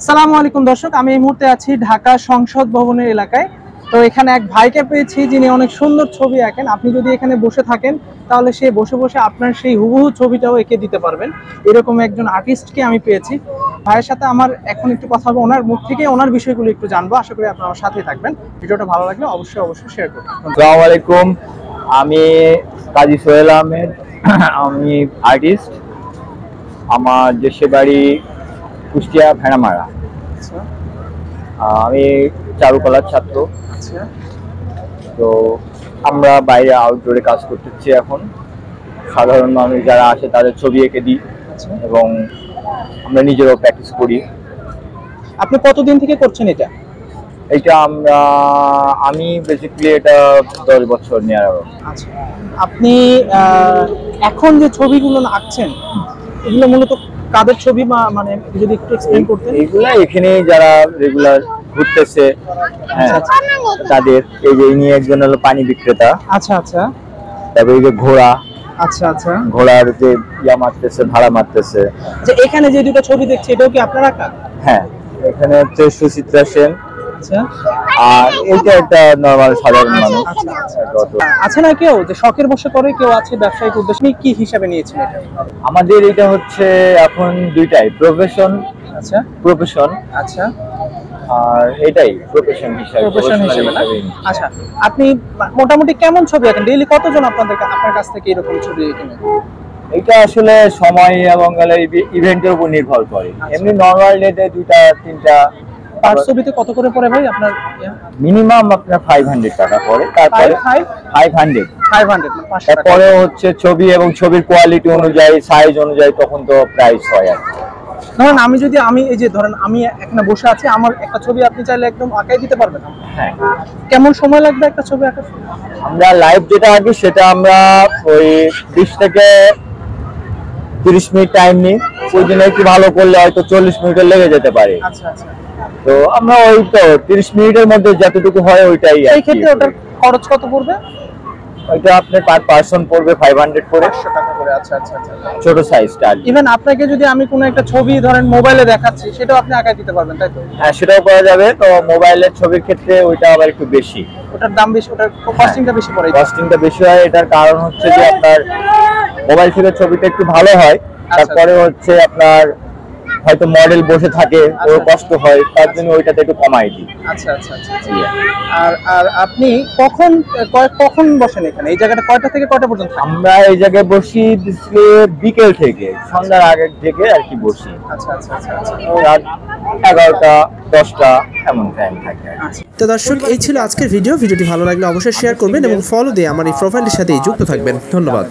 সালামু আলাইকুম দর্শক, আমি এই মুহূর্তে আছি ঢাকা সংসদ ভবনের এলাকায়। তো এখানে এক ভাইকে পেয়েছি যিনি অনেক সুন্দর ছবি আঁকেন। আপনি যদি এখানে বসে থাকেন তাহলে সে বসে বসে আপনার সেই হুবহু ছবিটাও এঁকে দিতে পারবেন। এরকম একজন আর্টিস্টকে আমি পেয়েছি। ভাইয়ের সাথে আমার এখন একটু কথা হবে, ওনার মুখ থেকে ওনার বিষয়গুলো একটু জানবো। আশা করি আপনারা আমার সাথেই থাকবেন। ভিডিওটা ভালো লাগলে অবশ্যই শেয়ার করবেন। আসসালামু আলাইকুম, আমি কাজী সোহেল আহমেদ। আমি আর্টিস্ট। আমার দেশের বাড়ি কুষ্টিয়া ভেড়ামারা। আমি চারুকলার ছাত্র। তো আমরা বাইরে আউটডোরে কাজ করতেছি এখন। সাধারণ মানুষ যারা আসে তাদের ছবি এঁকে দিই এবং আমরা নিজেরাও প্র্যাকটিস করি। আপনি কতদিন থেকে করছেন এটা? আমি বেসিক্যালি এটা 10 বছর নিয়ে। আচ্ছা, আপনি এখন যে ছবিগুলো আঁকছেন এগুলো মূলত কাদের ছবি, মানে যদি একটু এক্সপ্লেইন করতেন। এগুলা এখানে যারা রেগুলার ঘুরতেছে, হ্যাঁ, তাদের। এই যে ইনি একজন হলো পানি বিক্রেতা। আচ্ছা আচ্ছা। তারপরে এই যে ঘোড়া। আচ্ছা আচ্ছা। ঘোড়ার যে মারতেছে, ভাড়া মারতেছে। যে এখানে যে দুটো ছবি দেখছি এটাও কি আপনার আঁকা? হ্যাঁ, এখানে হচ্ছে সুচিত্রা সেন। আচ্ছা। আর এটা একটা নরমাল সাধারণ মানুষ। আছে না কেউ যে শখের বশে করে, কেউ আছে ব্যবসায়িক উদ্দেশ্যে? কি হিসাবে নিয়েছেন এটা? আমাদের এটা হচ্ছে এখন দুইটাই প্রফেশন। আচ্ছা, প্রফেশন। আচ্ছা। আর এটাই প্রফেশন হিসাবে না? আচ্ছা, আপনি মোটামুটি কেমন ছবি আঁকেন? ডেইলি কতজন আপনার কাছ থেকে এরকম ছবি কিনে? এটা আসলে সময় এবং ইভেন্টের উপর নির্ভর করে। এমনি নরমাল ডেতে 2-3টা। পার ছবিতে কত করে পড়ে ভাই আপনার? মিনিমাম আপনার 500 টাকা পড়ে। তারপরে 500 তারপরে হচ্ছে ছবি এবং ছবির কোয়ালিটি অনুযায়ী, সাইজ অনুযায়ী তখন তো প্রাইস হয় আর কি। ধরেন আমি এই যে ধরেন আমি এখানে বসে আছি, আমার একটা ছবি আপনি চাইলে একদম আঁকাই দিতে পারবেন? হ্যাঁ। কেমন সময় লাগবে একটা ছবি আঁকাতে? আমরা লাইভ যেটা আঁকি সেটা আমরা ওই 20 থেকে 30 মিনিট টাইম নিই। ওই দিনে একটু ভালো করলে হয়তো 40 মিনিটে লেগে যেতে পারে। আচ্ছা আচ্ছা। তো আমরা ওই তো 30 মিনিটের মধ্যে যতটুকু হয় ওইটাই। এই ক্ষেত্রে ওটার খরচ কত পড়বে? ওইটা আপনার পার পারসন পড়বে 500 করে। 500 টাকা করে। আচ্ছা আচ্ছা আচ্ছা। ছোট সাইজটা। ইভেন আপনাকে যদি আমি কোনো একটা ছবি ধরেন মোবাইলে দেখাচ্ছি, সেটাও আপনি আঁকাই দিতে পারবেন, তাই তো? হ্যাঁ, সেটাও করা যাবে। তো মোবাইলের ছবির ক্ষেত্রে ওইটা আবার একটু বেশি, ওটার দাম বেশি, ওটার কস্টিংটা বেশি পড়ে। কস্টিংটা বেশি হয়। এটার কারণ হচ্ছে যে আপনার মোবাইল থেকে ছবিটা একটু ভালো হয়। তারপরে হচ্ছে আপনার হয়তো মডেল বসে থাকে, ওর কষ্ট হয়, তার জন্য ওইটাতে একটু কমাই দিই। আচ্ছা আচ্ছা আচ্ছা। আর আপনি কখন বসেন এখানে? এই জায়গাটা কয়টা থেকে কয়টা পর্যন্ত? আমরা এই জায়গায় বসি বিকেল থেকে সন্ধ্যার আগে থেকে আর কি বসি। আচ্ছা আচ্ছা আচ্ছা। রাত 11টা 10টা এমন টাইম থাকে। তো দর্শক, এই ছিল আজকের ভিডিওটি ভালো লাগলে অবশ্যই শেয়ার করবেন এবং ফলো দিয়ে আমার এই প্রোফাইলের সাথে যুক্ত থাকবেন। ধন্যবাদ।